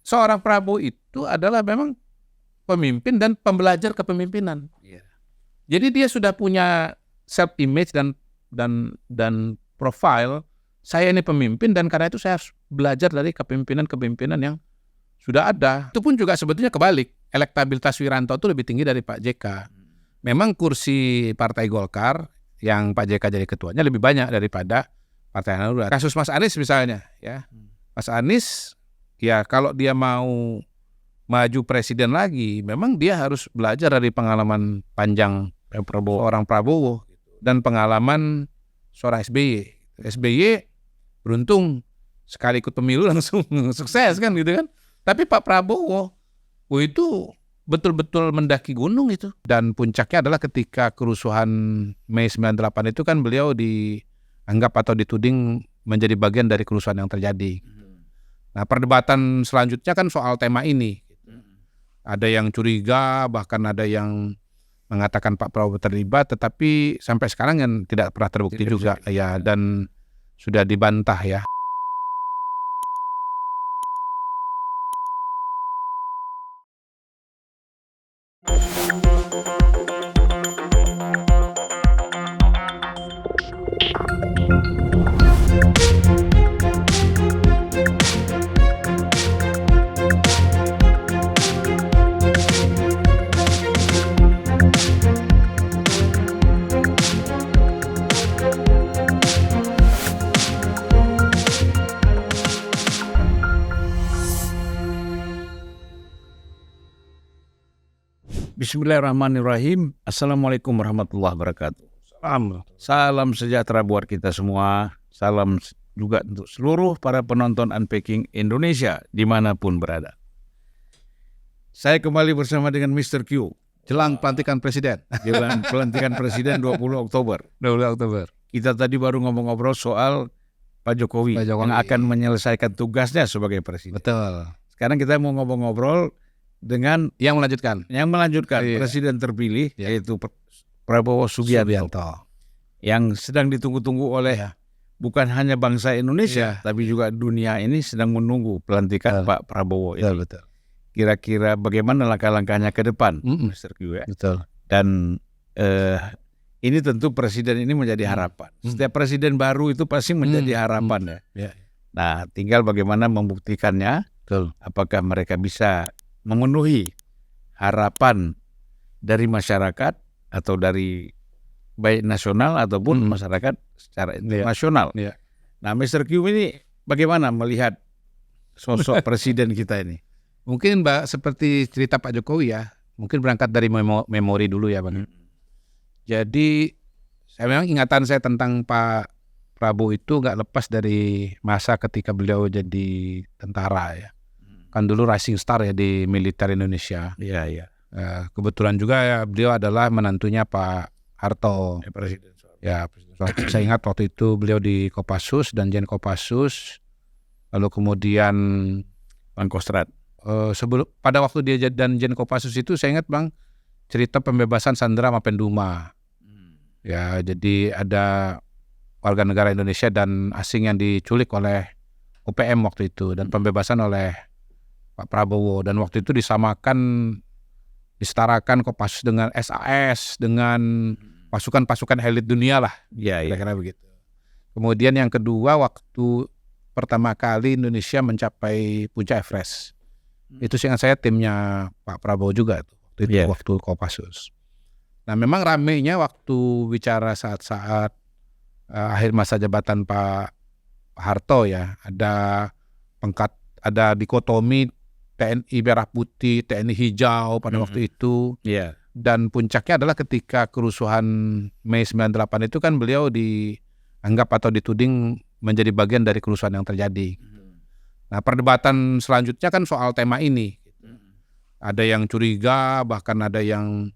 seorang Prabowo itu adalah memang pemimpin dan pembelajar kepemimpinan. Jadi dia sudah punya self image dan profile, saya ini pemimpin dan karena itu saya harus belajar dari kepemimpinan yang sudah ada. Itu pun juga sebetulnya kebalik. Elektabilitas Wiranto itu lebih tinggi dari Pak JK. Memang kursi Partai Golkar yang Pak JK jadi ketuanya lebih banyak daripada Partai Hanura. Kasus Mas Anies misalnya, ya. Mas Anies, ya kalau dia mau maju presiden lagi, memang dia harus belajar dari pengalaman panjang orang Prabowo dan pengalaman seorang SBY. SBY beruntung sekali ikut pemilu langsung sukses kan gitu kan. Tapi Pak Prabowo itu betul-betul mendaki gunung itu. Dan puncaknya adalah ketika kerusuhan Mei 98 itu kan beliau dianggap atau dituding menjadi bagian dari kerusuhan yang terjadi. Nah, perdebatan selanjutnya kan soal tema ini. Ada yang curiga, bahkan ada yang mengatakan Pak Prabowo terlibat, tetapi sampai sekarang yang tidak pernah terbukti juga ya, dan sudah dibantah ya. Bismillahirrahmanirrahim. Assalamualaikum warahmatullahi wabarakatuh. Salam sejahtera buat kita semua. Salam juga untuk seluruh para penonton Unpacking Indonesia dimanapun berada. Saya kembali bersama dengan Mr. Q. Jelang pelantikan presiden. Jelang pelantikan presiden 20 Oktober. 20 Oktober. Kita tadi baru ngobrol yang Jokowi yang akan menyelesaikan tugasnya sebagai presiden. Betul. Sekarang kita mau ngobrol dengan yang melanjutkan iya. Presiden terpilih yaitu Prabowo Subianto yang sedang ditunggu-tunggu oleh bukan hanya bangsa Indonesia tapi juga dunia ini sedang menunggu pelantikan Pak Prabowo ini. Betul. Kira-kira bagaimana langkah-langkahnya ke depan, Mr. Q ya? Betul. Dan ini tentu presiden ini menjadi harapan. Setiap presiden baru itu pasti menjadi harapan ya. Nah, tinggal bagaimana membuktikannya. Betul. Apakah mereka bisa memenuhi harapan dari masyarakat atau dari baik nasional ataupun masyarakat secara internasional. Nah, Mr. Q ini bagaimana melihat sosok presiden kita ini? Mungkin Mbak seperti cerita Pak Jokowi ya, mungkin berangkat dari memori dulu ya Bang. Jadi memang ingatan saya tentang Pak Prabowo itu nggak lepas dari masa ketika beliau jadi tentara ya. Kan dulu rising star ya di militer Indonesia. Iya. Kebetulan juga ya beliau adalah menantunya Pak Harto. Presiden. Saya ingat waktu itu beliau di Kopassus dan Jen Kopassus. Lalu kemudian Pangkostrat. Pada waktu dia dan Jen Kopassus itu saya ingat Bang cerita pembebasan Sandera Mapenduma. Ya, jadi ada warga negara Indonesia dan asing yang diculik oleh UPM waktu itu dan pembebasan oleh Pak Prabowo, dan waktu itu disetarakan Kopassus dengan SAS, dengan pasukan-pasukan elit dunia lah. Kira-kira begitu. Kemudian yang kedua, waktu pertama kali Indonesia mencapai puncak Everest. Itu seingat saya timnya Pak Prabowo juga waktu Kopassus. Nah, memang ramainya waktu bicara saat-saat akhir masa jabatan Pak Harto ya, ada dikotomi TNI Merah Putih, TNI Hijau pada waktu itu. Dan puncaknya adalah ketika kerusuhan Mei 98 itu kan beliau dianggap atau dituding menjadi bagian dari kerusuhan yang terjadi. Nah, perdebatan selanjutnya kan soal tema ini. Ada yang curiga, bahkan ada yang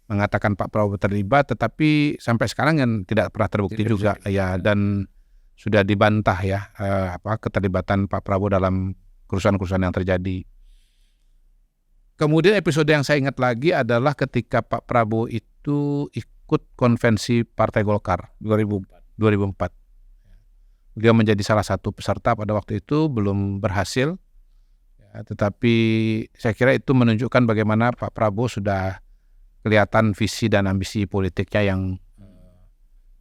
mengatakan Pak Prabowo terlibat, tetapi sampai sekarang yang tidak pernah terbukti juga ya, dan sudah dibantah ya keterlibatan Pak Prabowo dalam kerusuhan-kerusuhan yang terjadi. Kemudian episode yang saya ingat lagi adalah ketika Pak Prabowo itu ikut konvensi Partai Golkar 2004. Beliau menjadi salah satu peserta pada waktu itu, belum berhasil. Tetapi saya kira itu menunjukkan bagaimana Pak Prabowo sudah kelihatan visi dan ambisi politiknya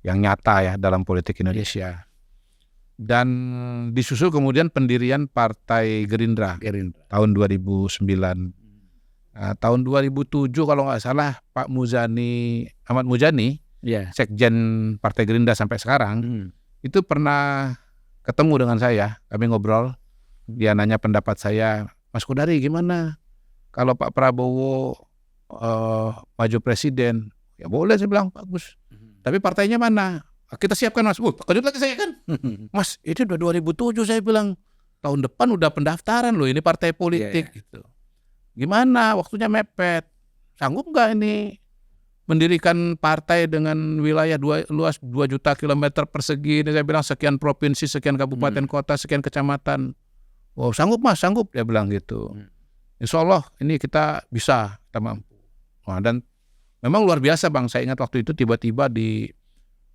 yang nyata ya dalam politik Indonesia. Dan disusul kemudian pendirian Partai Gerindra tahun 2009. Nah, tahun 2007 kalau nggak salah Pak Ahmad Muzani, Sekjen Partai Gerindra sampai sekarang, itu pernah ketemu dengan saya, kami ngobrol. Dia nanya pendapat saya, Mas Kodari gimana kalau Pak Prabowo maju presiden? Ya boleh, saya bilang bagus. Tapi partainya mana? Kita siapkan, Mas. Kejut lagi saya kan. Mas, itu udah 2007 saya bilang. Tahun depan udah pendaftaran loh, ini partai politik gitu. Gimana? Waktunya mepet. Sanggup nggak ini mendirikan partai dengan wilayah luas 2 juta kilometer persegi? Ini saya bilang sekian provinsi, sekian kabupaten kota, sekian kecamatan. Oh, sanggup Mas, sanggup, dia bilang gitu. Insya Allah ini kita bisa, kita mampu. Nah, dan memang luar biasa Bang, saya ingat waktu itu tiba-tiba di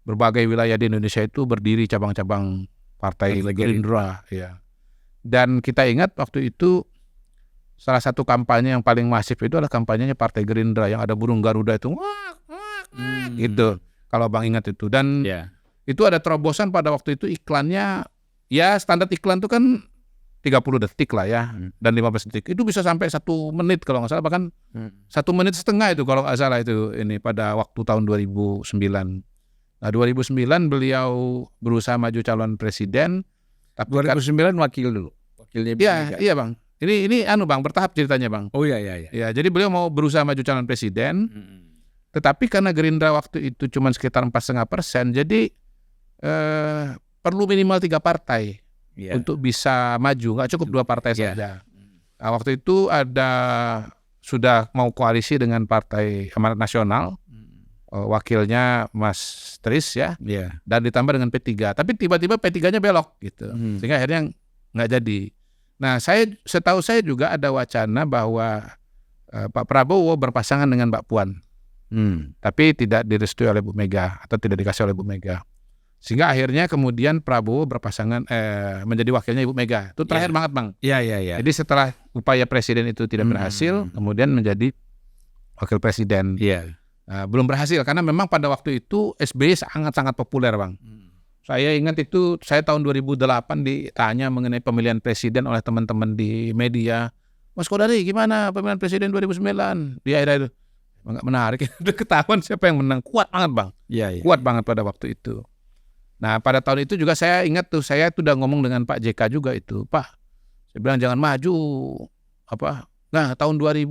berbagai wilayah di Indonesia itu berdiri cabang-cabang Partai Gerindra. Ya. Dan kita ingat waktu itu salah satu kampanye yang paling masif itu adalah kampanyenya Partai Gerindra yang ada burung Garuda itu. Gitu, kalau Bang ingat itu. Dan itu ada terobosan pada waktu itu iklannya, ya standar iklan itu kan 30 detik lah ya, dan 15 detik. Itu bisa sampai 1 menit kalau nggak salah, bahkan 1 menit setengah itu kalau nggak salah itu ini pada waktu tahun 2009. Nah 2009 beliau berusaha maju calon presiden. Tapi 2009 wakil dulu. Wakilnya iya Bang. Ini Bang, bertahap ceritanya Bang. Oh iya. Ya, jadi beliau mau berusaha maju calon presiden. Tetapi karena Gerindra waktu itu cuma sekitar 4,5%, jadi perlu minimal 3 partai. Untuk bisa maju, nggak cukup 2 partai saja. Nah, waktu itu sudah mau koalisi dengan Partai Amanat Nasional, wakilnya Mas Tris ya, dan ditambah dengan P3. Tapi tiba-tiba P3-nya belok gitu, sehingga akhirnya nggak jadi. Nah, setahu saya juga ada wacana bahwa Pak Prabowo berpasangan dengan Mbak Puan, tapi tidak direstui oleh Bu Mega atau tidak dikasih oleh Bu Mega. Sehingga akhirnya kemudian Prabowo berpasangan menjadi wakilnya Ibu Mega. Itu terakhir banget Bang. Iya. Jadi setelah upaya presiden itu tidak berhasil, kemudian menjadi wakil presiden. Belum berhasil karena memang pada waktu itu SBY sangat-sangat populer Bang. Saya ingat itu, saya tahun 2008 ditanya mengenai pemilihan presiden oleh teman-teman di media. Mas Kodari gimana pemilihan presiden 2009? Di akhir itu nggak menarik. Udah ketahuan siapa yang menang. Kuat banget Bang. Kuat banget pada waktu itu. Nah pada tahun itu juga saya ingat tuh, saya tuh udah ngomong dengan Pak JK juga itu, Pak, saya bilang jangan maju Nah tahun 2000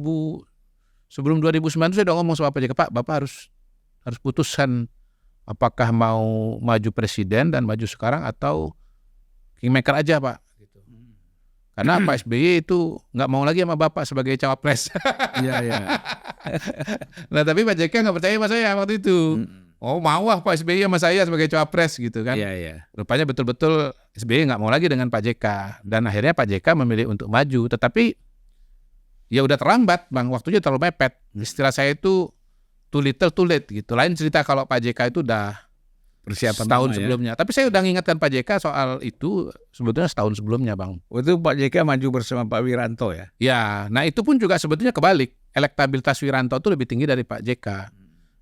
sebelum 2009 saya udah ngomong sama Pak JK, Pak, Bapak harus putuskan apakah mau maju presiden dan maju sekarang atau kingmaker aja Pak. Karena Pak SBY itu nggak mau lagi sama Bapak sebagai cawapres. Nah tapi Pak JK nggak percaya sama saya waktu itu. Oh mau Pak SBY sama saya sebagai cawapres gitu kan. Rupanya betul-betul SBY nggak mau lagi dengan Pak JK. Dan akhirnya Pak JK memilih untuk maju. Tetapi ya udah terlambat Bang, waktunya terlalu mepet. Istilah saya itu too little too late gitu. Lain cerita kalau Pak JK itu udah persiapan setahun sebelumnya. Tapi saya udah ngingatkan Pak JK soal itu sebetulnya setahun sebelumnya Bang. Itu Pak JK maju bersama Pak Wiranto ya? Ya, nah itu pun juga sebetulnya kebalik. Elektabilitas Wiranto itu lebih tinggi dari Pak JK.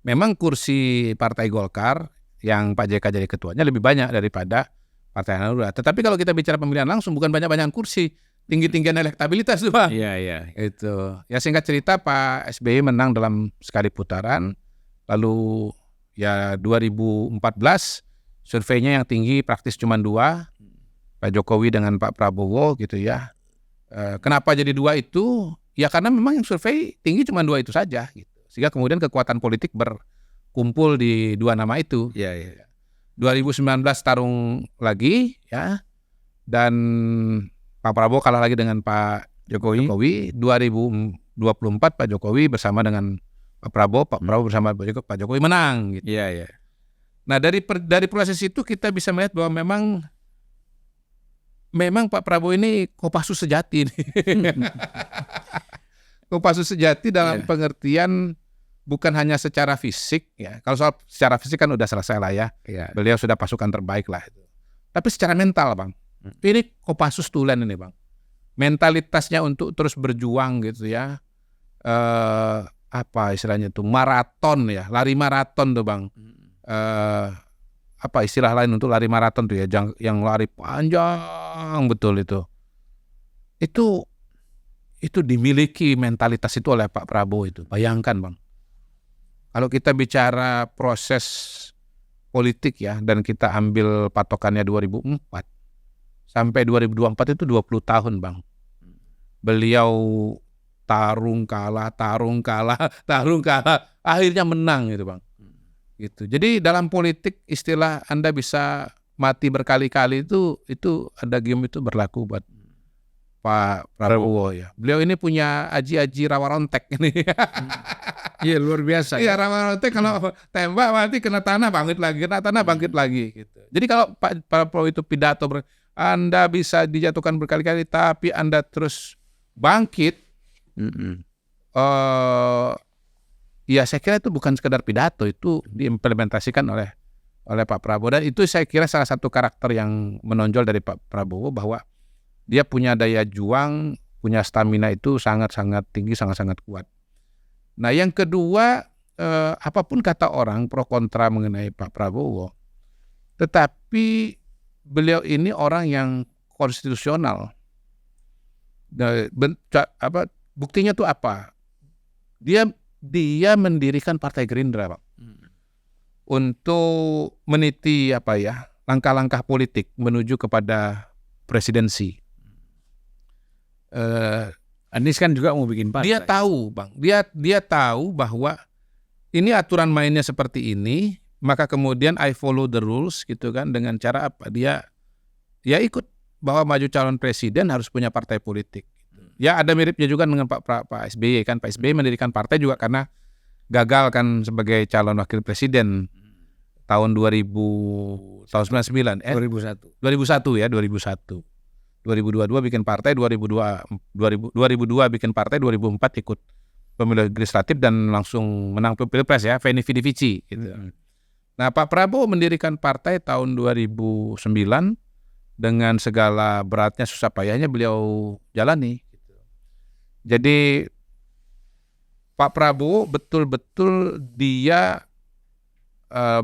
Memang kursi Partai Golkar yang Pak JK jadi ketuanya lebih banyak daripada Partai Hanura. Tetapi kalau kita bicara pemilihan langsung bukan banyak-banyakan kursi, tinggi-tinggian elektabilitas tuh Bang. Itu. Ya singkat cerita Pak SBY menang dalam sekali putaran. Lalu ya 2014 surveinya yang tinggi praktis cuma 2, Pak Jokowi dengan Pak Prabowo gitu ya. Kenapa jadi 2 itu? Ya karena memang yang survei tinggi cuma 2 itu saja gitu. Sehingga kemudian kekuatan politik berkumpul di 2 nama itu. 2019 tarung lagi ya, dan Pak Prabowo kalah lagi dengan Pak Jokowi. 2024 Pak Jokowi bersama dengan Pak Prabowo bersama Pak Jokowi menang gitu. Nah dari proses itu kita bisa melihat bahwa memang Pak Prabowo ini Kopassus sejati nih. Kopassus sejati dalam pengertian bukan hanya secara fisik ya. Kalau soal secara fisik kan udah selesai lah ya. Beliau sudah pasukan terbaik lah itu. Tapi secara mental Bang. Ini Kopassus tulen ini Bang. mentalitasnya untuk terus berjuang gitu ya. Apa istilahnya tuh, maraton ya, lari maraton tuh Bang. Apa istilah lain untuk lari maraton tuh ya, yang lari panjang betul itu. Itu dimiliki mentalitas itu oleh Pak Prabowo itu. Bayangkan Bang. Kalau kita bicara proses politik ya, dan kita ambil patokannya 2004 sampai 2024 itu 20 tahun Bang. Beliau tarung kalah, akhirnya menang gitu Bang. Gitu. Jadi dalam politik istilah Anda bisa mati berkali-kali itu ada game itu berlaku buat Pak Prabowo ya. Beliau ini punya aji-aji rawa rontek ini. Iya, luar biasa. Iya, rawa rontek kalau tembak mati kena tanah bangkit lagi, gitu. Jadi kalau Pak Prabowo itu pidato, Anda bisa dijatuhkan berkali-kali tapi Anda terus bangkit. Ya saya kira itu bukan sekedar pidato, itu diimplementasikan oleh Pak Prabowo, dan itu saya kira salah satu karakter yang menonjol dari Pak Prabowo, bahwa dia punya daya juang, punya stamina itu sangat-sangat tinggi, sangat-sangat kuat. Nah yang kedua, apapun kata orang pro kontra mengenai Pak Prabowo, tetapi beliau ini orang yang konstitusional. Buktinya tuh apa? Dia mendirikan Partai Gerindra, Pak, untuk meniti langkah-langkah politik menuju kepada presidensi. Anies kan juga mau bikin partai. Dia tahu, Bang. Dia tahu bahwa ini aturan mainnya seperti ini, maka kemudian I follow the rules gitu kan, dengan cara apa? Dia ikut bahwa maju calon presiden harus punya partai politik. Ya ada miripnya juga dengan Pak SBY kan. Pak SBY mendirikan partai juga karena gagal kan sebagai calon wakil presiden tahun 2001 ya, 2022 bikin partai, 2002 bikin partai, 2004 ikut pemilu legislatif dan langsung menang pilpres ya, veni vici gitu. Nah Pak Prabowo mendirikan partai tahun 2009 dengan segala beratnya, susah payahnya beliau jalani. Jadi Pak Prabowo betul-betul dia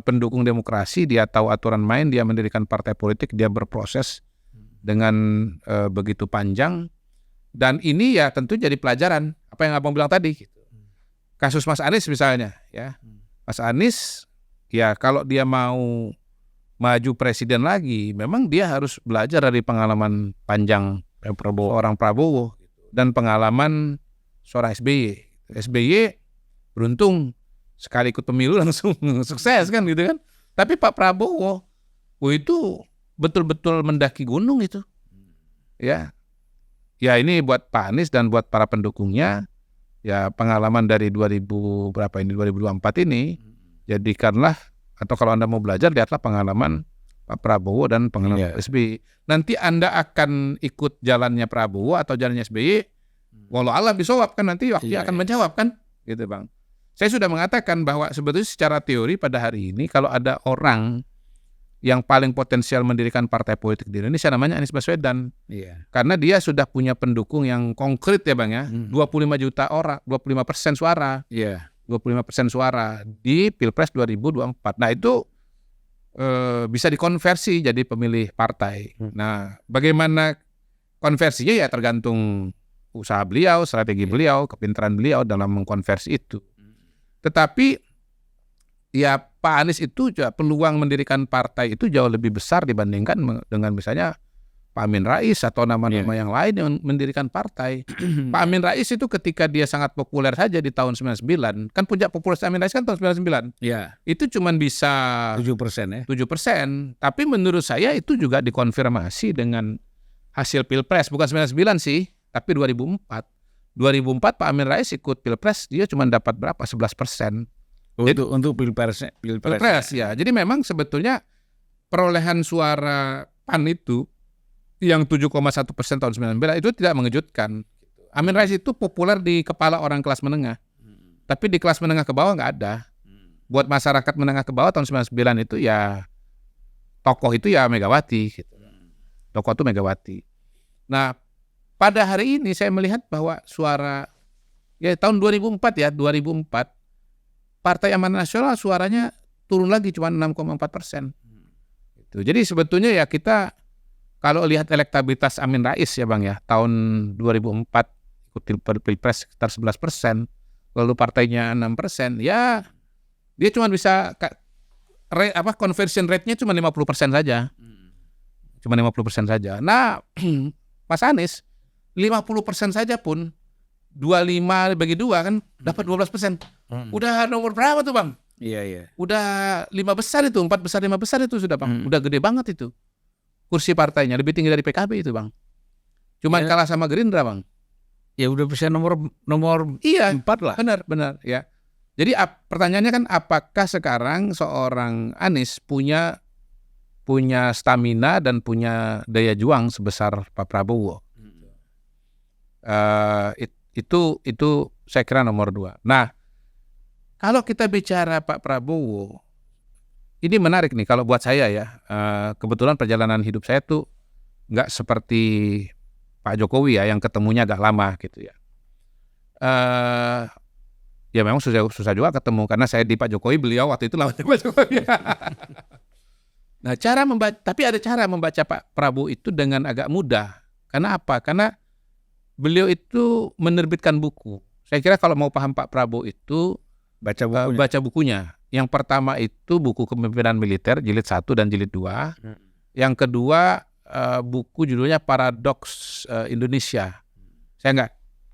pendukung demokrasi, dia tahu aturan main, dia mendirikan partai politik, dia berproses dengan begitu panjang, dan ini ya tentu jadi pelajaran apa yang Abang bilang tadi. Kasus Mas Anies misalnya ya, Mas Anies ya kalau dia mau maju presiden lagi, memang dia harus belajar dari pengalaman panjang orang Prabowo dan pengalaman seorang SBY. SBY beruntung sekali ikut pemilu langsung sukses kan gitu kan. Tapi Pak Prabowo itu betul-betul mendaki gunung itu. Ya. Ya ini buat Pak Anies dan buat para pendukungnya, ya pengalaman dari 2024 ini, jadikanlah, atau kalau Anda mau belajar, lihatlah pengalaman Pak Prabowo dan pengalaman SBY. Nanti Anda akan ikut jalannya Prabowo atau jalannya SBY, walau alam bisawab kan, nanti waktu akan menjawab kan, gitu Bang. Saya sudah mengatakan bahwa sebetulnya secara teori pada hari ini kalau ada orang yang paling potensial mendirikan partai politik di Indonesia namanya Anies Baswedan. Karena dia sudah punya pendukung yang konkret ya Bang ya, 25 juta orang, 25% suara. 25% suara di Pilpres 2024. Nah itu bisa dikonversi jadi pemilih partai. Nah bagaimana konversinya ya tergantung usaha beliau, strategi beliau, kepintaran beliau dalam mengkonversi itu. Tetapi ya Pak Anies itu juga peluang mendirikan partai itu jauh lebih besar dibandingkan dengan misalnya Pak Amin Rais atau nama-nama yang lain yang mendirikan partai. Pak Amin Rais itu ketika dia sangat populer saja di tahun 99, kan puncak popularitas Amin Rais kan tahun 99. Itu cuma bisa 7% ya. 7%, tapi menurut saya itu juga dikonfirmasi dengan hasil Pilpres, bukan 99 sih, tapi 2004. 2004 Pak Amin Rais ikut Pilpres, dia cuma dapat berapa? 11%. Untuk Pilpres ya. Jadi memang sebetulnya perolehan suara PAN itu yang 7,1% tahun 19 itu tidak mengejutkan. Amin Rais itu populer di kepala orang kelas menengah, tapi di kelas menengah ke bawah nggak ada. Buat masyarakat menengah ke bawah tahun 99 itu ya tokoh itu ya Megawati. Tokoh itu Megawati. Nah pada hari ini saya melihat bahwa suara ya tahun 2004 Partai Amanat Nasional suaranya turun lagi cuma 6,4%. Jadi sebetulnya ya kita kalau lihat elektabilitas Amin Rais ya Bang ya, tahun 2004 ikut Pilpres sekitar 11%, lalu partainya 6%, ya dia cuma bisa conversion rate-nya cuma 50% saja. Cuma 50% saja. Nah, Mas Anies 50% saja pun 25 bagi 2 kan dapat 12%. Udah nomor berapa tuh Bang? Iya. Udah 5 besar itu, 4 besar 5 besar itu sudah Bang. Udah gede banget itu. Kursi partainya lebih tinggi dari PKB itu Bang. Cuman kalah sama Gerindra Bang. Ya udah bisa nomor 4 lah. Benar ya. Jadi pertanyaannya kan apakah sekarang seorang Anies punya stamina dan punya daya juang sebesar Pak Prabowo? Itu saya kira nomor 2. Nah, kalau kita bicara Pak Prabowo, ini menarik nih kalau buat saya ya. Kebetulan perjalanan hidup saya tuh nggak seperti Pak Jokowi ya, yang ketemunya agak lama gitu ya. Ya memang susah juga ketemu karena saya di Pak Jokowi, beliau waktu itu lawannya Pak Jokowi. Nah, tapi ada cara membaca Pak Prabowo itu dengan agak mudah. Karena apa? Karena beliau itu menerbitkan buku. Saya kira kalau mau paham Pak Prabowo itu baca bukunya. Yang pertama itu buku Kepemimpinan Militer jilid 1 dan jilid 2. Yang kedua buku judulnya Paradoks Indonesia. Saya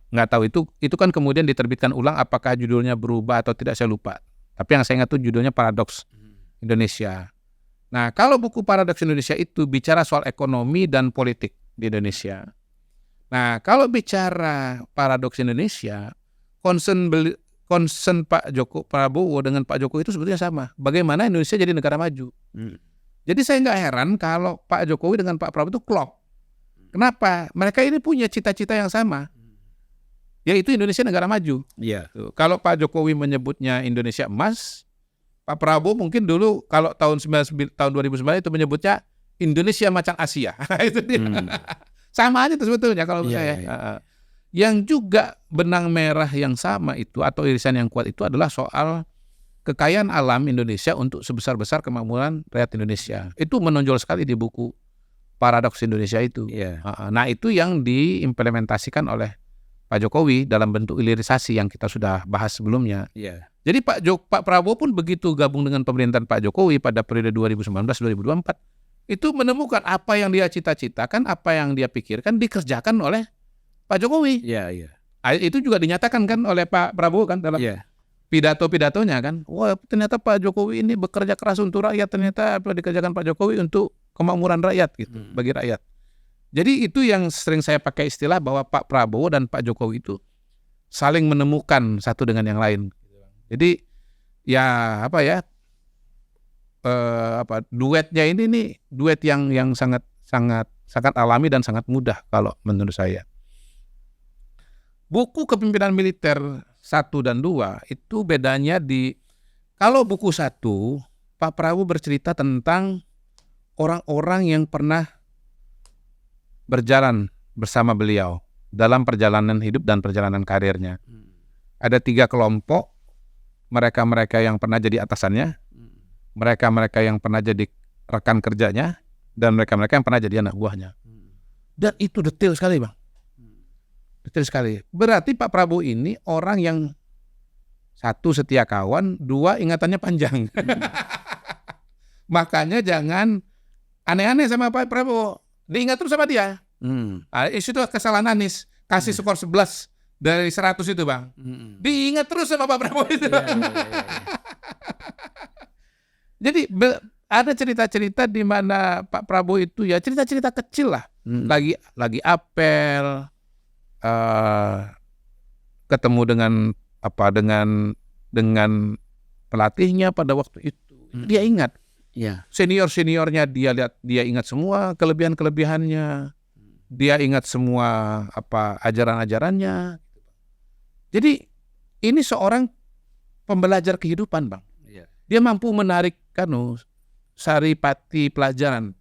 nggak tahu itu kan kemudian diterbitkan ulang, apakah judulnya berubah atau tidak saya lupa. Tapi yang saya ingat itu judulnya Paradoks Indonesia. Nah, kalau buku Paradoks Indonesia itu bicara soal ekonomi dan politik di Indonesia. Nah, kalau bicara Paradoks Indonesia, concern Pak Prabowo dengan Pak Jokowi itu sebetulnya sama. Bagaimana Indonesia jadi negara maju. Jadi saya nggak heran kalau Pak Jokowi dengan Pak Prabowo itu klop. Kenapa? Mereka ini punya cita-cita yang sama, yaitu Indonesia negara maju. Iya. Kalau Pak Jokowi menyebutnya Indonesia emas, Pak Prabowo mungkin dulu kalau tahun 2009 itu menyebutnya Indonesia macan Asia. Itu dia. Sama aja itu sebetulnya kalau saya. Yang juga benang merah yang sama itu atau irisan yang kuat itu adalah soal kekayaan alam Indonesia untuk sebesar-besar kemakmuran rakyat Indonesia. Itu menonjol sekali di buku Paradoks Indonesia itu. Nah, itu yang diimplementasikan oleh Pak Jokowi dalam bentuk hilirisasi yang kita sudah bahas sebelumnya. Jadi Pak Prabowo pun begitu gabung dengan pemerintahan Pak Jokowi pada periode 2019-2024 itu menemukan apa yang dia cita-citakan, apa yang dia pikirkan dikerjakan oleh Pak Jokowi. Itu juga dinyatakan kan oleh Pak Prabowo kan dalam pidato-pidatonya kan. Wah, ternyata Pak Jokowi ini bekerja keras untuk rakyat, ternyata apa dikerjakan Pak Jokowi untuk kemakmuran rakyat gitu, bagi rakyat. Jadi itu yang sering saya pakai istilah bahwa Pak Prabowo dan Pak Jokowi itu saling menemukan satu dengan yang lain. Jadi ya duetnya ini nih duet yang sangat alami dan sangat mudah kalau menurut saya. Buku Kepemimpinan Militer 1 dan 2 itu bedanya kalau buku 1 Pak Prabowo bercerita tentang orang-orang yang pernah berjalan bersama beliau dalam perjalanan hidup dan perjalanan karirnya. Ada 3 kelompok, mereka-mereka yang pernah jadi atasannya, mereka-mereka yang pernah jadi rekan kerjanya, dan mereka-mereka yang pernah jadi anak buahnya. Dan itu detail sekali, Bang. Detail sekali. Berarti Pak Prabowo ini orang yang 1 setia kawan, 2 ingatannya panjang. Makanya jangan aneh-aneh sama Pak Prabowo. Diingat terus sama dia. Itu kesalahan Anies. Kasih skor 11 dari 100 itu, Bang. Diingat terus sama Pak Prabowo itu. Jadi ada cerita-cerita di mana Pak Prabowo itu ya cerita-cerita kecil lah. Lagi apel, ketemu dengan pelatihnya pada waktu itu. Dia ingat. Senior-seniornya dia lihat, dia ingat semua kelebihan-kelebihannya. Dia ingat semua ajaran-ajarannya. Jadi ini seorang pembelajar kehidupan, Bang. Dia mampu menarik saripati pelajaran.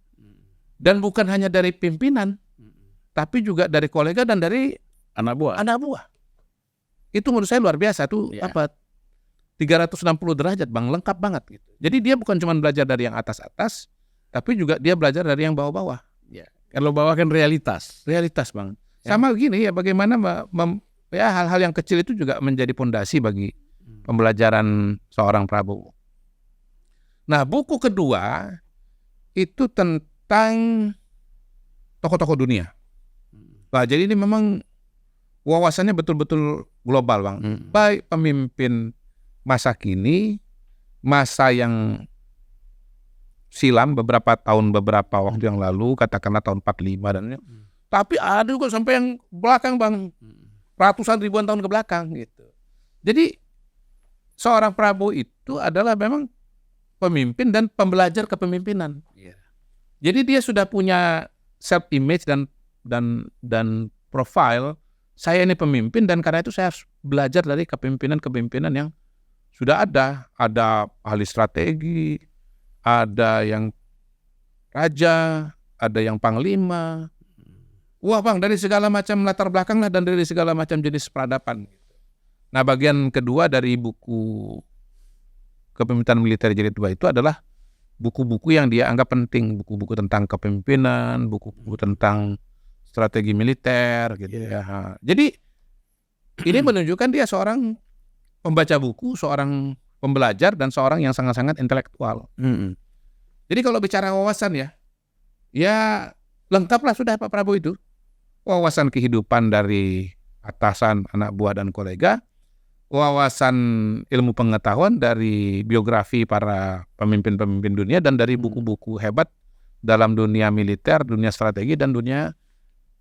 Dan bukan hanya dari pimpinan, tapi juga dari kolega dan dari Anak buah. anak buah. Itu menurut saya luar biasa tuh, 360 derajat Bang, lengkap banget gitu. Jadi dia bukan cuma belajar dari yang atas-atas, tapi juga dia belajar dari yang bawah-bawah. Kalau bawah kan realitas. Realitas Bang. Sama gini ya, bagaimana hal-hal yang kecil itu juga menjadi pondasi bagi pembelajaran seorang Prabowo. Nah, buku kedua itu tentang tokoh-tokoh dunia. Nah, jadi ini memang wawasannya betul-betul global Bang. Baik pemimpin masa kini, masa yang silam beberapa waktu yang lalu, katakanlah tahun 45 dan tapi ada juga sampai yang belakang Bang, ratusan ribuan tahun ke belakang gitu. Jadi seorang Prabowo itu adalah memang pemimpin dan pembelajar kepemimpinan. Jadi dia sudah punya self image dan profile, saya ini pemimpin dan karena itu saya harus belajar dari kepemimpinan yang sudah ada ahli strategi, ada yang raja, ada yang panglima. Wah Bang, dari segala macam latar belakang lah dan dari segala macam jenis peradaban. Nah, bagian kedua dari buku Kepemimpinan Militer Jilid 2 itu adalah buku-buku yang dia anggap penting, buku-buku tentang kepemimpinan, buku-buku tentang strategi militer gitu ya. Jadi ini menunjukkan dia seorang pembaca buku, seorang pembelajar dan seorang yang sangat-sangat intelektual. Jadi kalau bicara wawasan ya lengkaplah sudah Pak Prabowo itu. Wawasan kehidupan dari atasan, anak buah dan kolega, wawasan ilmu pengetahuan dari biografi para pemimpin-pemimpin dunia dan dari buku-buku hebat dalam dunia militer, dunia strategi dan dunia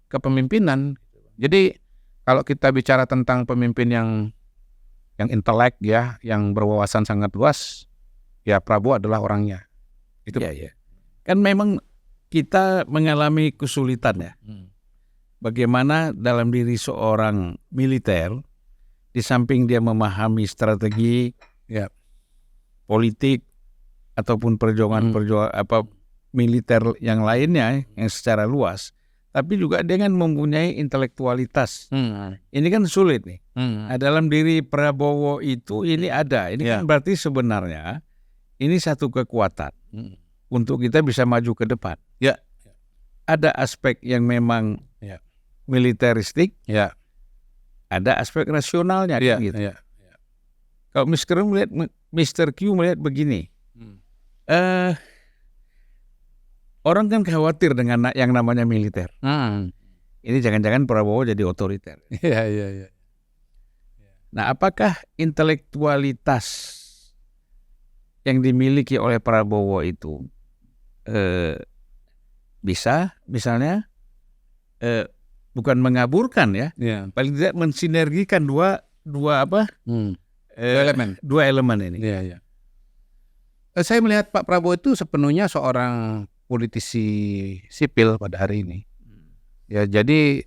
kepemimpinan. Jadi kalau kita bicara tentang pemimpin yang intelek yang berwawasan sangat luas, ya Prabowo adalah orangnya. Itu Kan memang kita mengalami kesulitan bagaimana dalam diri seorang militer, di samping dia memahami strategi politik ataupun perjuangan militer yang lainnya yang secara luas, tapi juga dengan mempunyai intelektualitas. Ini kan sulit nih. Dalam diri Prabowo itu ini ada. Ini kan berarti sebenarnya ini satu kekuatan untuk kita bisa maju ke depan. Ada aspek yang memang militeristik, ada aspek rasionalnya gitu. Kalau Mr. Q melihat begini, orang kan khawatir dengan yang namanya militer. Ini jangan-jangan Prabowo jadi otoriter. Nah, apakah intelektualitas yang dimiliki oleh Prabowo itu bisa misalnya bukan mengaburkan paling tidak mensinergikan dua elemen ini. Saya melihat Pak Prabowo itu sepenuhnya seorang politisi sipil pada hari ini. Ya, jadi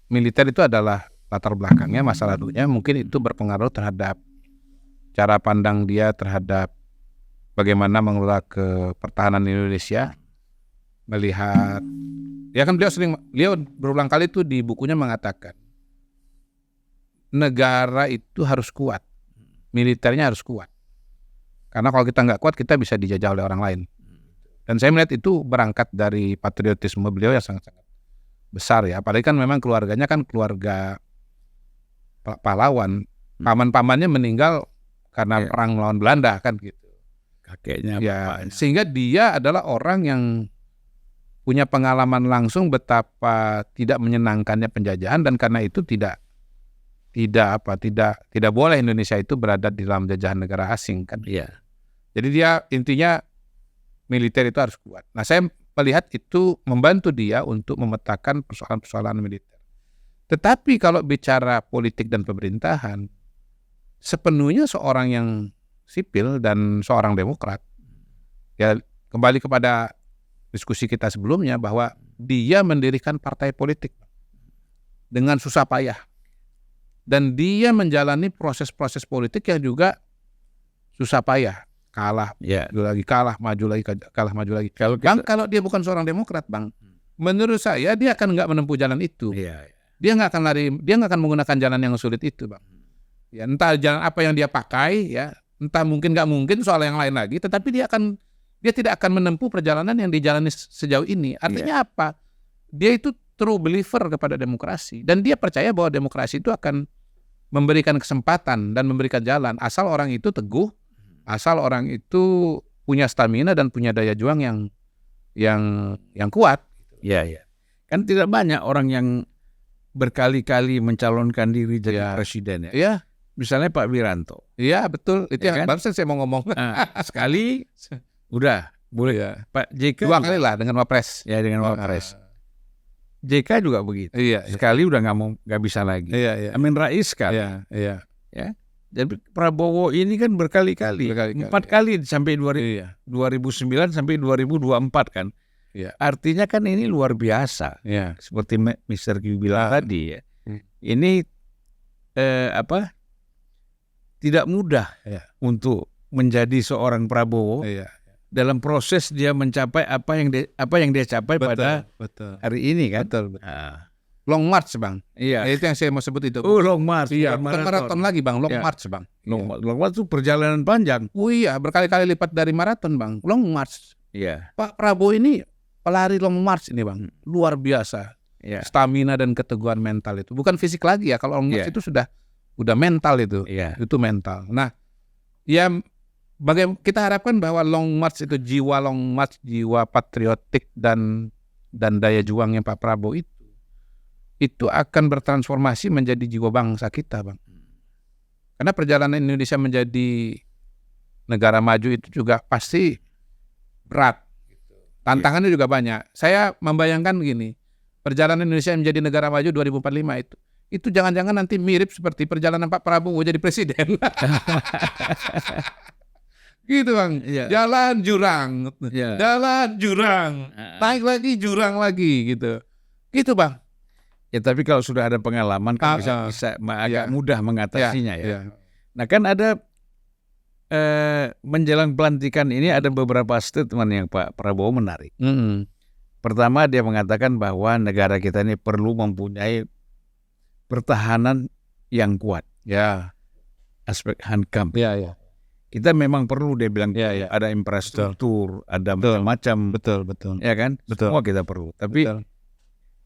militer itu adalah latar belakangnya, masa lalunya, mungkin itu berpengaruh terhadap cara pandang dia terhadap bagaimana mengelola pertahanan Indonesia. Melihat kan beliau berulang kali tuh di bukunya mengatakan negara itu harus kuat, militernya harus kuat, karena kalau kita nggak kuat kita bisa dijajah oleh orang lain. Dan saya melihat itu berangkat dari patriotisme beliau yang sangat-sangat besar apalagi kan memang keluarganya kan keluarga pahlawan, paman-pamannya meninggal karena perang melawan Belanda kan gitu, kakeknya sehingga dia adalah orang yang punya pengalaman langsung betapa tidak menyenangkannya penjajahan dan karena itu tidak boleh Indonesia itu berada di dalam jajahan negara asing kan. Jadi dia intinya militer itu harus kuat. Nah, saya melihat itu membantu dia untuk memetakan persoalan-persoalan militer. Tetapi kalau bicara politik dan pemerintahan, sepenuhnya seorang yang sipil dan seorang demokrat. Kembali kepada diskusi kita sebelumnya bahwa dia mendirikan partai politik dengan susah payah dan dia menjalani proses-proses politik yang juga susah payah, maju lagi. Kalau dia bukan seorang demokrat Bang, menurut saya dia akan nggak menempuh jalan itu. Iya. Dia nggak akan lari, dia nggak akan menggunakan jalan yang sulit itu, Bang. Ya, entah jalan apa yang dia pakai, ya, entah mungkin nggak mungkin soal yang lain lagi, tetapi dia tidak akan menempuh perjalanan yang dijalani sejauh ini. Artinya apa? Dia itu true believer kepada demokrasi, dan dia percaya bahwa demokrasi itu akan memberikan kesempatan dan memberikan jalan asal orang itu teguh, asal orang itu punya stamina dan punya daya juang yang kuat. Iya. Kan tidak banyak orang yang berkali-kali mencalonkan diri jadi presiden ya. Iya. Misalnya Pak Wiranto. Iya, betul. Itu Ya yang kan? barusan saya mau ngomong. Sekali udah boleh. Ya. Pak JK 2 kali lah dengan Wapres. Ya, dengan Wapres. JK juga begitu. Iya. Sekali udah nggak bisa lagi. Iya. Amin Rais sekali. Iya. Ya. Jadi Prabowo ini kan berkali-kali. 4 kali sampai 2009 sampai 2024 kan. Iya. Artinya kan ini luar biasa. Iya. Seperti Mr. Q bilang tadi ya. Ini tidak mudah untuk menjadi seorang Prabowo. Iya. Dalam proses dia mencapai apa yang dia capai pada hari ini kan. Betul. Long march, Bang. Iya. Itu yang saya mau sebut itu. Long march. Iya, bukan maraton lagi, Bang. Long march, Bang. Long march itu perjalanan panjang. Oh iya, berkali-kali lipat dari maraton, Bang. Long march. Iya. Pak Prabowo ini pelari long march ini, Bang. Luar biasa. Iya. Stamina dan keteguhan mental itu. Bukan fisik lagi ya. Kalau long march itu sudah mental itu. Iya. Itu mental. Nah, ya kita harapkan bahwa long march itu, jiwa long march, jiwa patriotik dan daya juangnya Pak Prabowo itu akan bertransformasi menjadi jiwa bangsa kita, Bang. Karena perjalanan Indonesia menjadi negara maju itu juga pasti berat. Tantangannya juga banyak. Saya membayangkan begini, perjalanan Indonesia menjadi negara maju 2045 itu jangan-jangan nanti mirip seperti perjalanan Pak Prabowo jadi presiden. Gitu, Bang. Ya. Jalan jurang, jalan jurang, naik lagi jurang lagi gitu. Gitu, Bang. Ya, tapi kalau sudah ada pengalaman kan bisa agak mudah mengatasinya ya. Nah, kan ada menjelang pelantikan ini ada beberapa statement yang Pak Prabowo menarik. Pertama, dia mengatakan bahwa negara kita ini perlu mempunyai pertahanan yang kuat. Ya. Aspek hankam. Ya. Kita memang perlu, dia bilang ada infrastruktur, ada macam-macam. Betul. Ya kan? Betul. Semua kita perlu. Tapi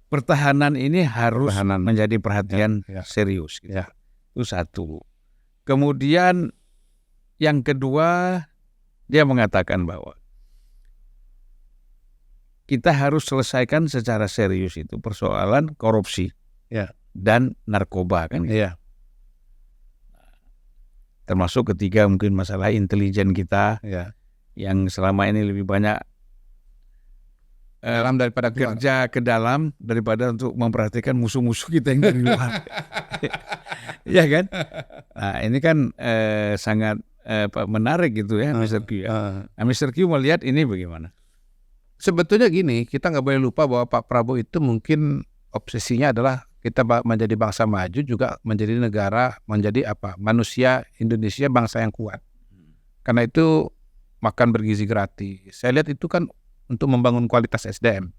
pertahanan ini harus menjadi perhatian serius. Gitu. Ya. Itu satu. Kemudian yang kedua, dia mengatakan bahwa kita harus selesaikan secara serius itu persoalan korupsi dan narkoba kan. Iya. Termasuk ketiga mungkin masalah intelijen kita yang selama ini lebih banyak dalam daripada kerja ke dalam daripada untuk memperhatikan musuh-musuh kita yang dari luar. Iya kan? Nah, ini kan sangat menarik gitu ya, Mr. Q. Nah, Mr. Q melihat ini bagaimana? Sebetulnya gini, kita nggak boleh lupa bahwa Pak Prabowo itu mungkin obsesinya adalah kita menjadi bangsa maju, juga menjadi negara, menjadi manusia Indonesia bangsa yang kuat. Karena itu makan bergizi gratis. Saya lihat itu kan untuk membangun kualitas SDM.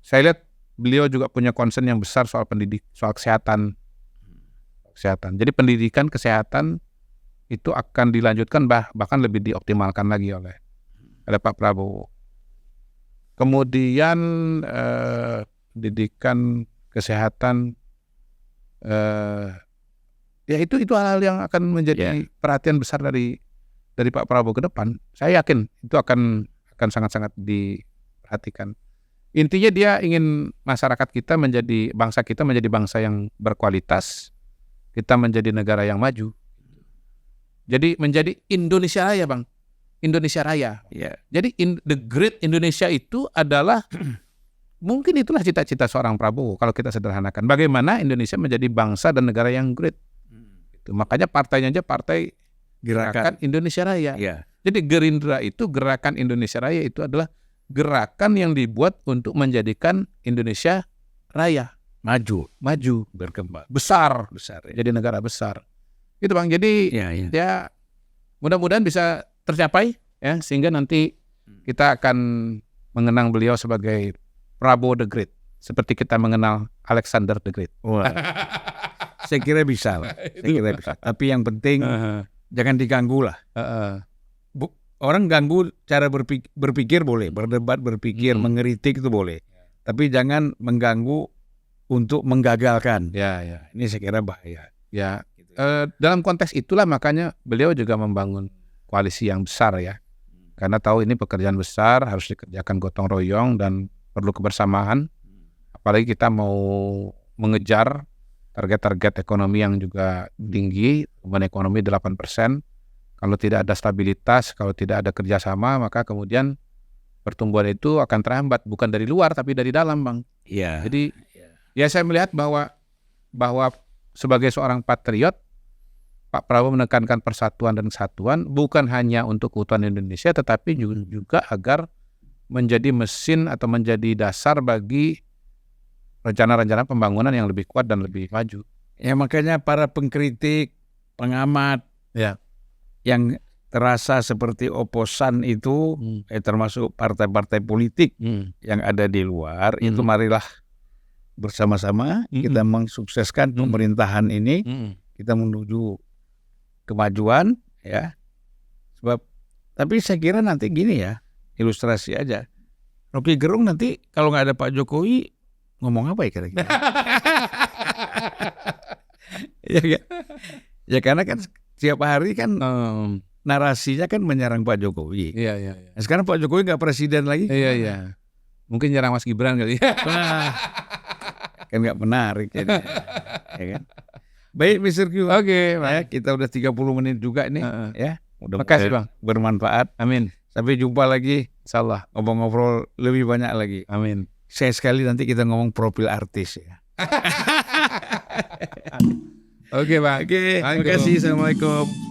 Saya lihat beliau juga punya concern yang besar soal soal kesehatan. Jadi pendidikan kesehatan itu akan dilanjutkan bahkan lebih dioptimalkan lagi oleh Pak Prabowo. Kemudian pendidikan kesehatan, ya itu hal-hal yang akan menjadi perhatian besar dari Pak Prabowo ke depan. Saya yakin itu akan sangat-sangat diperhatikan. Intinya dia ingin masyarakat kita bangsa kita menjadi bangsa yang berkualitas, kita menjadi negara yang maju. Jadi menjadi Indonesia Raya, Bang. Indonesia Raya. Jadi the great Indonesia itu adalah mungkin itulah cita-cita seorang Prabowo kalau kita sederhanakan. Bagaimana Indonesia menjadi bangsa dan negara yang great. Itu makanya partainya aja Partai Gerakan Indonesia Raya. Jadi Gerindra itu Gerakan Indonesia Raya itu adalah gerakan yang dibuat untuk menjadikan Indonesia Raya maju, berkembang, besar ya. Jadi negara besar. Gitu, Bang. Jadi ya mudah-mudahan bisa tercapai ya, sehingga nanti kita akan mengenang beliau sebagai Prabowo the Great, seperti kita mengenal Alexander the Great. Wah. Saya kira bisa lah. Saya kira bisa. Tapi yang penting jangan diganggu lah. Orang ganggu cara berpikir boleh, berdebat, berpikir, mengkritik itu boleh. Tapi jangan mengganggu untuk menggagalkan. Ya, ya. Ini saya kira bahaya. Ya, dalam konteks itulah makanya beliau juga membangun koalisi yang besar ya. Karena tahu ini pekerjaan besar, harus dikerjakan gotong royong dan perlu kebersamaan. Apalagi kita mau mengejar target-target ekonomi yang juga tinggi, pertumbuhan ekonomi 8%. Kalau tidak ada stabilitas, kalau tidak ada kerjasama, maka kemudian pertumbuhan itu akan terhambat, bukan dari luar tapi dari dalam, Bang. Iya. Jadi ya saya melihat bahwa sebagai seorang patriot, Pak Prabowo menekankan persatuan dan kesatuan bukan hanya untuk keutuhan Indonesia, tetapi juga agar menjadi mesin atau menjadi dasar bagi rencana-rencana pembangunan yang lebih kuat dan lebih maju. Ya makanya para pengkritik, pengamat, Ya, yang terasa seperti oposan itu, termasuk partai-partai politik yang ada di luar, itu marilah bersama-sama kita mensukseskan pemerintahan ini, kita menuju kemajuan, ya. Sebab, tapi saya kira nanti gini ya, ilustrasi aja. Rocky Gerung nanti kalau nggak ada Pak Jokowi ngomong apa ya kira-kira? Ya, ya karena kan setiap hari kan narasinya kan menyerang Pak Jokowi. iya, iya. Nah, sekarang Pak Jokowi nggak presiden lagi. Iya, iya. Mungkin nyerang Mas Gibran kali. Wah, kan nggak menarik jadi. Ya kan? Baik Mr. Q. Oke, Ya, kita udah 30 menit juga nih. Ya. Makasih, Bang. Bermanfaat. Amin. Sampai jumpa lagi. Insyaallah. Ngobrol-ngobrol lebih banyak lagi. Amin. Saya sekali nanti kita ngomong profil artis ya. Oke, Bang. Oke, terima kasih. Assalamualaikum.